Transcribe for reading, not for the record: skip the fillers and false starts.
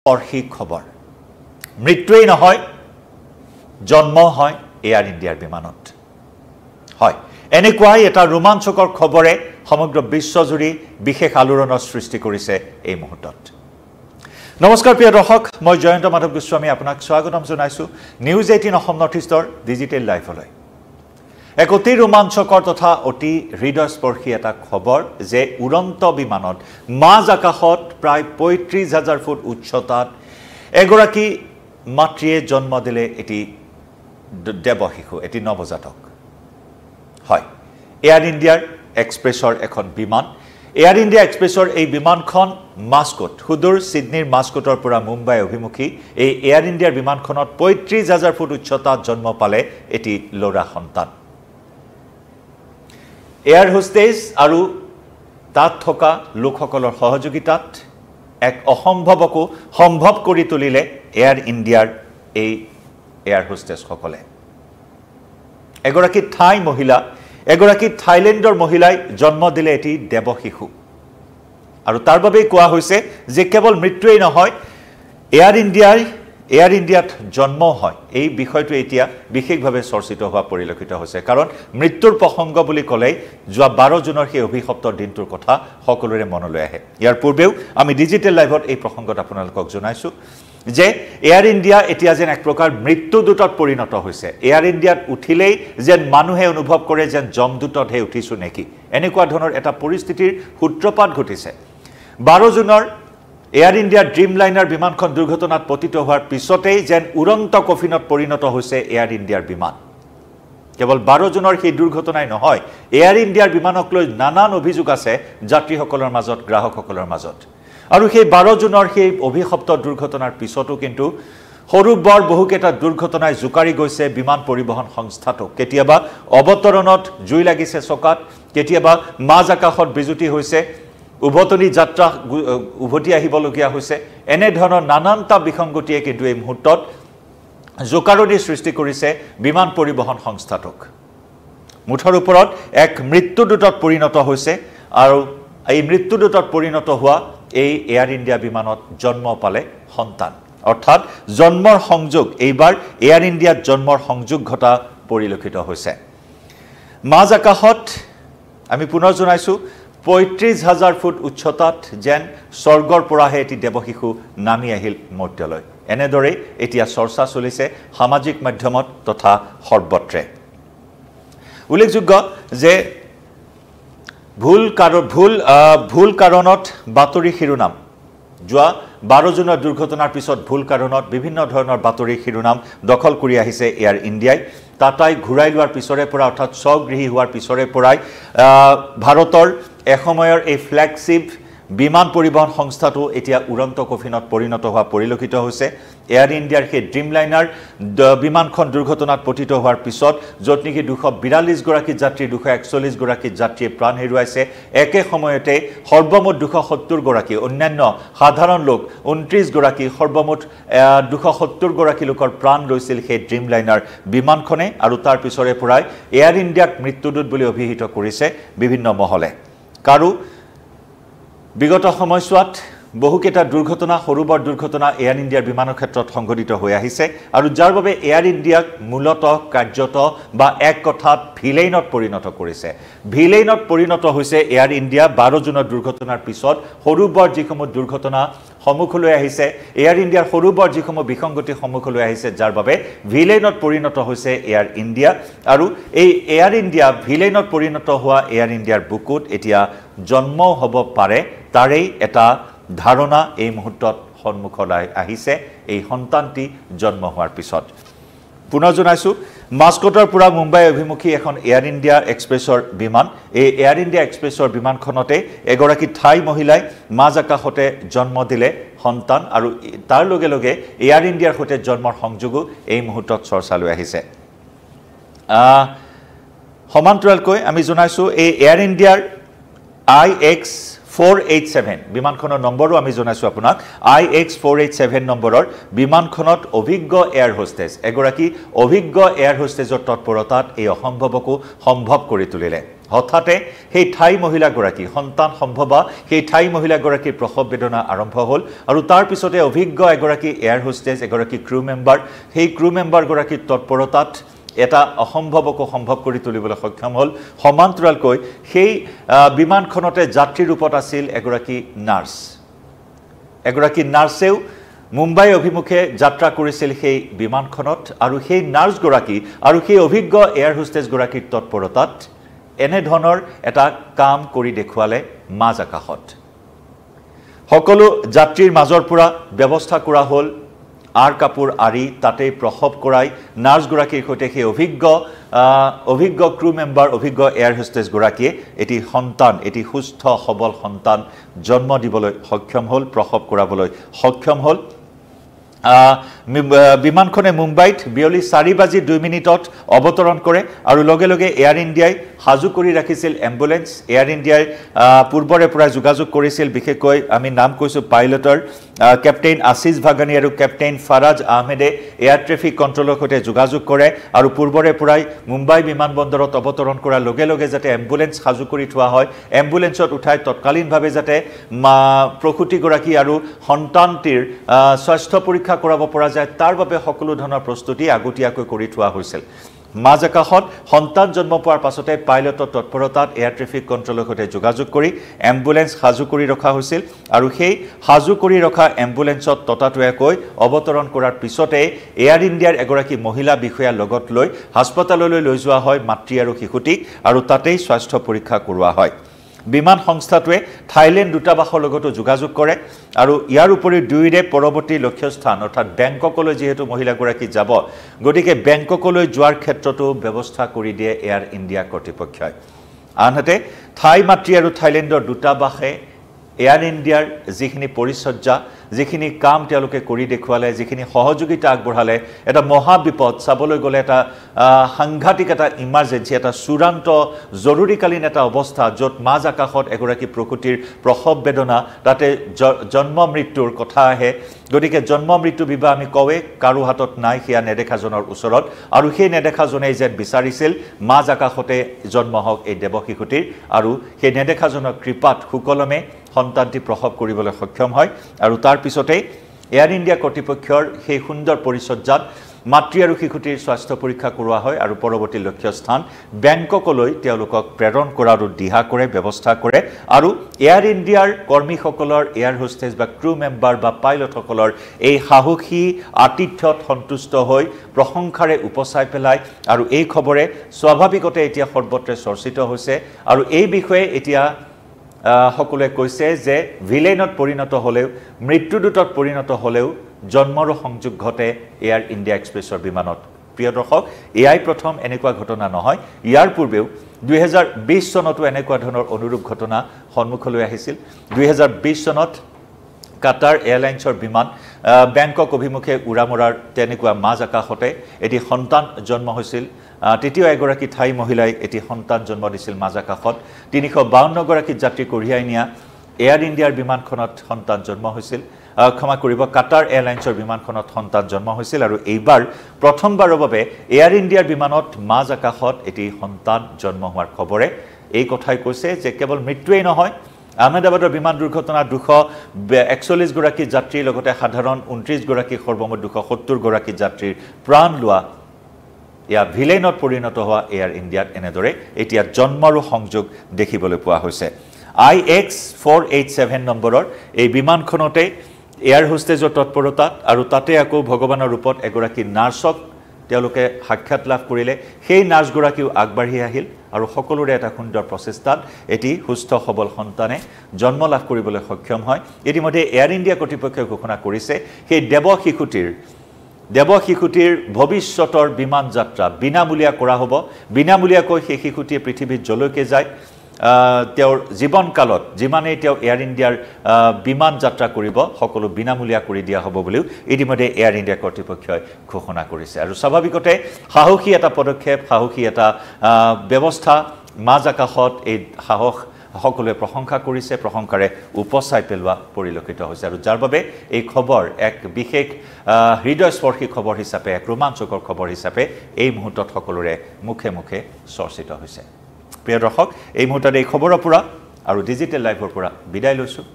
স্পৰ্শী খবৰ মৃত্যুই নহয় জন্ম হয় এয়াৰ ইণ্ডিয়াৰ বিমানত হয় এনেকুৱাই এটা ৰোমাঞ্চকৰ খবৰে সমগ্ৰ বিশ্বজুৰি বিশেষ আলোড়নৰ সৃষ্টি কৰিছে এই মুহূৰ্তত নমস্কাৰ প্ৰিয় দৰ্শক মই জয়ন্ত মাধৱ গোস্বামী আপোনাক স্বাগতম জনাইছো নিউজ 18 অসম নৰ্থ ইষ্টৰ ডিজিটেল লাইভলৈ এক অতি ৰোমাঞ্চকৰ তথা অতি হৃদয়স্পৰ্শী এটা খবৰ যে উড়ন্ত বিমানত মাজ আকাশত প্ৰায় ৩৫,০০০ ফুট উচ্চতাত এগৰাকী মাতৃয়ে জন্ম দিলে এটি দেৱশিশু এটি নৱজাতক হয় এয়াৰ ইণ্ডিয়াৰ এক্সপ্ৰেছৰ এখন বিমান এয়াৰ ইণ্ডিয়া এক্সপ্ৰেছৰ এই বিমানখন মাস্কট সুদূৰ সিডনীৰ মাস্কটৰ পৰা মুম্বাই অভিমুখী এই এয়াৰ ইণ্ডিয়াৰ বিমানখনত ৩৫,০০০ ফুট উচ্চতাত জন্ম পালে এটি ল'ৰা সন্তান এয়াৰ হোষ্টেজ আৰু তাত থকা লোকসকলৰ সহযোগিতাত এক অসম্ভৱকো সম্ভৱ কৰি তুলিলে এয়াৰ ইণ্ডিয়াৰ এই এয়াৰ হোষ্টেজসকলে এগৰাকী থাই মহিলা এগৰাকী থাইলেণ্ডৰ মহিলাই জন্ম দিলে এটি দেৱশিশু আৰু তাৰ বাবে কোৱা হৈছে যে কেৱল মৃত্যুই নহয় এয়াৰ ইণ্ডিয়াত জন্ম হয় এই বিষয়টো এতিয়া বিশেষভাৱে চৰ্চিত হোৱা পৰিলক্ষিত হৈছে কাৰণ মৃত্যুৰ প্ৰসংগ বুলি ক'লে যোৱা 12 জুনৰ সেই অভিশপ্তৰ দিনটোৰ কথা সকলোৰে মনলৈ আহে ইয়াৰ পূৰ্বেও আমি ডিজিটেল লাইভত এই প্ৰসংগত আপোনালোকক জনাইছো যে এয়াৰ ইণ্ডিয়া এতিয়া যেন এক প্ৰকাৰ মৃত্যুদূতত পৰিণত হৈছে এয়াৰ ইণ্ডিয়াত উঠিলেই যেন মানুহে অনুভৱ কৰে যেন জমদূততহে উঠিছো নেকি এনেকুৱা ধৰণৰ এটা পৰিস্থিতিৰ সূত্ৰপাত ঘটিছে 12 জুনৰ এয়াৰ ইণ্ডিয়াৰ ড্ৰিমলাইনাৰ বিমানখন দুৰ্ঘটনাত পতিত হোৱাৰ পিছতেই যেন উড়ন্ত কফিনত পৰিণত হৈছে এয়াৰ ইণ্ডিয়াৰ বিমান কেৱল 12 জুনৰ সেই দুৰ্ঘটনাই নহয় এয়াৰ ইণ্ডিয়াৰ বিমানক লৈ নানান অভিযোগ আছে যাত্ৰীসকলৰ মাজত গ্ৰাহকসকলৰ মাজত আৰু সেই 12 জুনৰ সেই অভিশপ্ত দুৰ্ঘটনাৰ পিছতো কিন্তু সৰু বৰ বহুকেইটা দুৰ্ঘটনাই জুকাৰি গৈছে বিমান পৰিবহণ সংস্থাটোক কেতিয়াবা অৱতৰণত জুই লাগিছে চকাত কেতিয়াবা মাজ আকাশত বিজুতি হৈছে উভতনি যাত্ৰা উভতি আহিবলগীয়া হৈছে এনে ধৰণৰ নানানটা বিসংগতিয়ে কিন্তু এই মুহূৰ্তত জোকাৰণি সৃষ্টি কৰিছে বিমান পৰিবহণ সংস্থাটোক মুঠৰ ওপৰত এক মৃত্যুদূতত পৰিণত হৈছে আৰু এই মৃত্যুদূতত পৰিণত হোৱা এই এয়াৰ ইণ্ডিয়া বিমানত জন্ম পালে সন্তান অৰ্থাৎ জন্মৰ সংযোগ এইবাৰ এয়াৰ ইণ্ডিয়াত জন্মৰ সংযোগ ঘটা পৰিলক্ষিত হৈছে মাজ আকাশত আমি পুনৰ জনাইছো ৩৫,০০০ ফুট উচ্চতাত যেন স্বৰ্গৰ পৰাহে এটি দেৱশিশু নামি আহিল মৰ্ত্যলৈ এনেদৰে এতিয়া চৰ্চা চলিছে সামাজিক মাধ্যমত তথা সৰ্বত্ৰে উল্লেখযোগ্য যে ভুল কাৰণত বাতৰি শিৰোনাম যোৱা 12 জুনৰ দুৰ্ঘটনাৰ পিছত ভুল কাৰণত বিভিন্ন ধৰণৰ বাতৰি শিৰোনাম দখল কৰি আহিছে এয়াৰ ইণ্ডিয়াই টাটাই ঘূৰাই লোৱাৰ পিছৰে পৰা অৰ্থাৎ স্বগৃহী হোৱাৰ পিছৰে পৰাই ভাৰতৰ এসময়ৰ এই ফ্ল্যাগশিপ বিমান পৰিবহণ সংস্থাটো এতিয়া উড়ন্ত কফিনত পৰিণত হোৱা পৰিলক্ষিত হৈছে এয়াৰ ইণ্ডিয়াৰ সেই ড্ৰিমলাইনাৰ বিমানখন দুৰ্ঘটনাত পতিত হোৱাৰ পিছত য'ত নেকি 242 গৰাকী যাত্ৰী 241 গৰাকী যাত্ৰীয়ে প্ৰাণ হেৰুৱাইছে একে সময়তে সৰ্বমুঠ 270 গৰাকী অন্যান্য সাধাৰণ লোক 29 গৰাকী সৰ্বমুঠ 270 গৰাকী লোকৰ প্ৰাণ লৈছিল সেই ড্ৰিমলাইনাৰ বিমানখনে আৰু তাৰ পিছৰে পৰাই এয়াৰ ইণ্ডিয়াক মৃত্যুদূত বুলি অভিহিত কৰিছে বিভিন্ন মহলে কাৰো বিগত সময়ছোৱাত বহুকেইটা দুৰ্ঘটনা সৰুবৰ দুৰ্ঘটনা এয়াৰ ইণ্ডিয়াৰ বিমানৰ ক্ষেত্ৰত সংঘটিত হৈ আহিছে আৰু যাৰ বাবে এয়াৰ ইণ্ডিয়াক মূলতঃ কাৰ্যত বা এক কথাত ভিলেইনত পৰিণত কৰিছে ভিলেইনত পৰিণত হৈছে এয়াৰ ইণ্ডিয়া 12 জুনৰ দুৰ্ঘটনাৰ পিছত সৰুবৰ যিসমূহ দুৰ্ঘটনা সন্মুখলৈ আহিছে এয়াৰ ইণ্ডিয়াৰ সৰুবৰ যিসমূহ বিসংগতি সন্মুখলৈ আহিছে যাৰ বাবে ভিলেইনত পৰিণত হৈছে এয়াৰ ইণ্ডিয়া আৰু এই এয়াৰ ইণ্ডিয়া ভিলেইনত পৰিণত হোৱা এয়াৰ ইণ্ডিয়াৰ বুকুত এতিয়া জন্ম হ'ব পাৰে তাৰেই এটা ধাৰণা এই মুহূৰ্তত সন্মুখলৈ আহিছে এই সন্তানটি জন্ম হোৱাৰ পিছত পুনৰ জনাইছো মাস্কটৰ পৰা মুম্বাই অভিমুখী এখন এয়াৰ ইণ্ডিয়া এক্সপ্ৰেছৰ বিমান এই এয়াৰ ইণ্ডিয়া এক্সপ্ৰেছৰ বিমানখনতে এগৰাকী থাই মহিলাই মাজ আকাশতে জন্ম দিলে সন্তান আৰু তাৰ লগে লগে এয়াৰ ইণ্ডিয়াৰ সৈতে জন্মৰ সংযোগো এই মুহূৰ্তত চৰ্চালৈ আহিছে সমান্তৰালকৈ আমি জনাইছো এই এয়াৰ ইণ্ডিয়াৰ IX487 বিমানখনৰ নম্বৰো আমি জনাইছো আপোনাক IX487 নম্বৰৰ বিমানখনত অভিজ্ঞ এয়াৰ হোষ্টেজ এগৰাকী অভিজ্ঞ এয়াৰ হোষ্টেজৰ তৎপৰতাত এই অসম্ভৱকো সম্ভৱ কৰি তুলিলে হঠাতে সেই ঠাই মহিলাগৰাকী সন্তান সম্ভৱা সেই ঠাই মহিলাগৰাকীৰ প্ৰসৱ বেদনা আৰম্ভ হ'ল আৰু তাৰ পিছতে অভিজ্ঞ এগৰাকী এয়াৰ হোষ্টেজ এগৰাকী ক্ৰু মেম্বাৰ সেই ক্ৰু মেম্বাৰগৰাকীৰ তৎপৰতাত এটা অসম্ভৱক সম্ভৱ কৰি তুলিবলৈ সক্ষম হ'ল সমান্তৰালকৈ সেই বিমানখনতে যাত্ৰী ৰূপত আছিল এগৰাকী নাৰ্ছেও মুম্বাই অভিমুখে যাত্ৰা কৰিছিল সেই বিমানখনত আৰু সেই নাৰ্ছগৰাকী আৰু সেই অভিজ্ঞ এয়াৰ হোষ্টেজগৰাকীৰ তৎপৰতাত এনে ধৰণৰ এটা কাম কৰি দেখুৱালে মাজ আকাশত সকলো যাত্ৰীৰ মাজৰ পৰা ব্যৱস্থা কৰা হ'ল আৰ কাপোৰ আৰি তাতে প্ৰসৱ কৰাই নাৰ্ছগৰাকীৰ সৈতে সেই অভিজ্ঞ ক্ৰু মেম্বাৰ অভিজ্ঞ এয়াৰ হোষ্টেজগৰাকীয়ে এটি সন্তান এটি সুস্থ সবল সন্তান জন্ম দিবলৈ সক্ষম হ'ল প্ৰসৱ কৰাবলৈ সক্ষম হ'ল বিমানখনে মুম্বাইত বিয়লি 4:02 অৱতৰণ কৰে আৰু লগে লগে এয়াৰ ইণ্ডিয়াই হাজু কৰি ৰাখিছিল এম্বুলেন্স এয়াৰ ইণ্ডিয়াই পূৰ্বৰে পৰা যোগাযোগ কৰিছিল বিশেষকৈ আমি নাম কৈছো পাইলটৰ কেপ্টেইন আশিস ভাগানী আৰু কেপ্টেইন ফাৰাজ আহমেদে এয়াৰ ট্ৰেফিক কণ্ট্ৰলৰ সৈতে যোগাযোগ কৰে আৰু পূৰ্বৰে পৰাই মুম্বাই বিমানবন্দৰত অৱতৰণ কৰাৰ লগে লগে যাতে এম্বুলেন্স হাজু কৰি থোৱা হয় এম্বুলেন্সত উঠাই তৎকালীনভাৱে যাতে প্ৰসূতিগৰাকী আৰু সন্তানটিৰ স্বাস্থ্য পৰীক্ষা কৰাব পৰা যায় তাৰ বাবে সকলো ধৰণৰ প্ৰস্তুতি আগতীয়াকৈ কৰি থোৱা হৈছিল মাজ আকাশত সন্তান জন্ম পোৱাৰ পাছতে পাইলটৰ তৎপৰতাত এয়াৰ ট্ৰেফিক কণ্ট্ৰলৰ সৈতে যোগাযোগ কৰি এম্বুলেন্স হাজু কৰি ৰখা হৈছিল আৰু সেই হাজু কৰি ৰখা এম্বুলেন্সত ততাতৈয়াকৈ অৱতৰণ কৰাৰ পিছতে এয়াৰ ইণ্ডিয়াৰ এগৰাকী মহিলা বিষয়া লগত লৈ হাস্পতাললৈ লৈ যোৱা হয় মাতৃ আৰু শিশুটিক আৰু তাতেই স্বাস্থ্য পৰীক্ষা কৰোৱা হয় বিমান সংস্থাটোৱে থাইলেণ্ড দূতাবাসৰ লগতো যোগাযোগ কৰে আৰু ইয়াৰ উপৰি দুইৰে পৰৱৰ্তী লক্ষ্যস্থান অৰ্থাৎ বেংককলৈ যেহেতু মহিলাগৰাকী যাব গতিকে বেংককলৈ যোৱাৰ ক্ষেত্ৰতো ব্যৱস্থা কৰি দিয়ে এয়াৰ ইণ্ডিয়া কৰ্তৃপক্ষই আনহাতে থাই মাতৃ আৰু থাইলেণ্ডৰ দূতাবাসে এয়াৰ ইণ্ডিয়াৰ যিখিনি পৰিচৰ্যা যিখিনি কাম তেওঁলোকে কৰি দেখুৱালে যিখিনি সহযোগিতা আগবঢ়ালে এটা মহা বিপদ চাবলৈ গ'লে এটা সাংঘাতিক এটা ইমাৰ্জেন্সি এটা চূড়ান্ত জৰুৰীকালীন এটা অৱস্থা য'ত মাজ আকাশত এগৰাকী প্ৰকৃতিৰ প্ৰসৱ বেদনা তাতে জন্ম মৃত্যুৰ কথা আহে গতিকে জন্ম মৃত্যু বিবাহ আমি কওঁৱে কাৰো হাতত নাই সেয়া নেদেখাজনৰ ওচৰত আৰু সেই নেদেখাজনেই যেন বিচাৰিছিল মাজ আকাশতে জন্ম হওক এই দেৱশিশুটিৰ আৰু সেই নেদেখাজনৰ কৃপাত সুকলমে সন্তানটি প্ৰসৱ কৰিবলৈ সক্ষম হয় আৰু তাৰ পিছতে এয়াৰ ইণ্ডিয়া কৰ্তৃপক্ষৰ সেই সুন্দৰ পৰিচৰ্যাত মাতৃ আৰু শিশুটিৰ স্বাস্থ্য পৰীক্ষা কৰোৱা হয় আৰু পৰৱৰ্তী লক্ষ্যস্থান বেংককলৈ তেওঁলোকক প্ৰেৰণ কৰাৰ দিহা কৰে ব্যৱস্থা কৰে আৰু এয়াৰ ইণ্ডিয়াৰ কৰ্মীসকলৰ এয়াৰ হোষ্টেজ বা ক্ৰু মেম্বাৰ বা পাইলটসকলৰ এই সাহসী আতিথ্যত সন্তুষ্ট হৈ প্ৰশংসাৰে উপচাই পেলায় আৰু এই খবৰে স্বাভাৱিকতে এতিয়া সৰ্বত্ৰে চৰ্চিত হৈছে আৰু এই বিষয়ে এতিয়া সকলোৱে কৈছে যে ভিলেইনত পৰিণত হ'লেও মৃত্যুদূতত পৰিণত হ'লেও জন্মৰ সংযোগ ঘটে এয়াৰ ইণ্ডিয়া এক্সপ্ৰেছৰ বিমানত প্ৰিয় দৰ্শক এয়াই প্ৰথম এনেকুৱা ঘটনা নহয় ইয়াৰ পূৰ্বেও 2020 চনতো এনেকুৱা ধৰণৰ অনুৰূপ ঘটনা সন্মুখলৈ আহিছিল 2020 চনত কাটাৰ এয়াৰলাইন্সৰ বিমান বেংকক অভিমুখে উৰা মৰাৰ তেনেকুৱা মাজ আকাশতে এটি সন্তান জন্ম হৈছিল তৃতীয় এগৰাকী ঠাই মহিলাই এটি সন্তান জন্ম দিছিল মাজ আকাশত 352 গৰাকী যাত্ৰী কঢ়িয়াই নিয়া এয়াৰ ইণ্ডিয়াৰ বিমানখনত সন্তান জন্ম হৈছিল ক্ষমা কৰিব কাটাৰ এয়াৰলাইন্সৰ বিমানখনত সন্তান জন্ম হৈছিল আৰু এইবাৰ প্ৰথমবাৰৰ বাবে এয়াৰ ইণ্ডিয়াৰ বিমানত মাজ আকাশত এটি সন্তান জন্ম হোৱাৰ খবৰে এই কথাই কৈছে যে কেৱল মৃত্যুৱেই নহয় আহমেদাবাদৰ বিমান দুৰ্ঘটনাত 241 গৰাকী যাত্ৰীৰ লগতে সাধাৰণ 29 গৰাকী সৰ্বমুঠ 270 গৰাকী যাত্ৰীৰ প্ৰাণ লোৱা ইয়া ভিলেইনত পৰিণত হোৱা এয়াৰ ইণ্ডিয়াত এনেদৰে এতিয়া জন্মৰো সংযোগ দেখিবলৈ পোৱা হৈছে IX487 নম্বৰৰ এই বিমানখনতে এয়াৰ হোষ্টেজৰ তৎপৰতাত আৰু তাতে আকৌ ভগৱানৰ ৰূপত এগৰাকী নাৰ্ছক তেওঁলোকে সাক্ষাৎ লাভ কৰিলে সেই নাৰ্ছগৰাকীও আগবাঢ়ি আহিল আৰু সকলোৰে এটা সুন্দৰ প্ৰচেষ্টাত এটি সুস্থ সবল সন্তানে জন্ম লাভ কৰিবলৈ সক্ষম হয় ইতিমধ্যে এয়াৰ ইণ্ডিয়া কৰ্তৃপক্ষই ঘোষণা কৰিছে সেই দেৱশিশুটিৰ ভৱিষ্যতৰ বিমান যাত্ৰা বিনামূলীয়া কৰা হ'ব বিনামূলীয়াকৈ সেই শিশুটিয়ে পৃথিৱীত জলৈকে যায় তেওঁৰ জীৱন কালত যিমানেই তেওঁ এয়াৰ ইণ্ডিয়াৰ বিমান যাত্ৰা কৰিব সকলো বিনামূলীয়া কৰি দিয়া হ'ব বুলিও ইতিমধ্যে এয়াৰ ইণ্ডিয়া কৰ্তৃপক্ষই ঘোষণা কৰিছে আৰু স্বাভাৱিকতে সাহসী এটা পদক্ষেপ সাহসী এটা ব্যৱস্থা মাজ আকাশত এই সাহস সকলোৱে প্ৰশংসা কৰিছে প্ৰশংসাৰে উপচাই পেলোৱা পৰিলক্ষিত হৈছে আৰু যাৰ বাবে এই খবৰ এক বিশেষ হৃদয়স্পৰ্শী খবৰ হিচাপে এক ৰোমাঞ্চকৰ খবৰ হিচাপে এই মুহূৰ্তত সকলোৰে মুখে মুখে চৰ্চিত হৈছে প্ৰিয় দৰ্শক এই মুহূৰ্তত এই খবৰৰ পৰা আৰু ডিজিটেল লাইভৰ পৰা বিদায় লৈছোঁ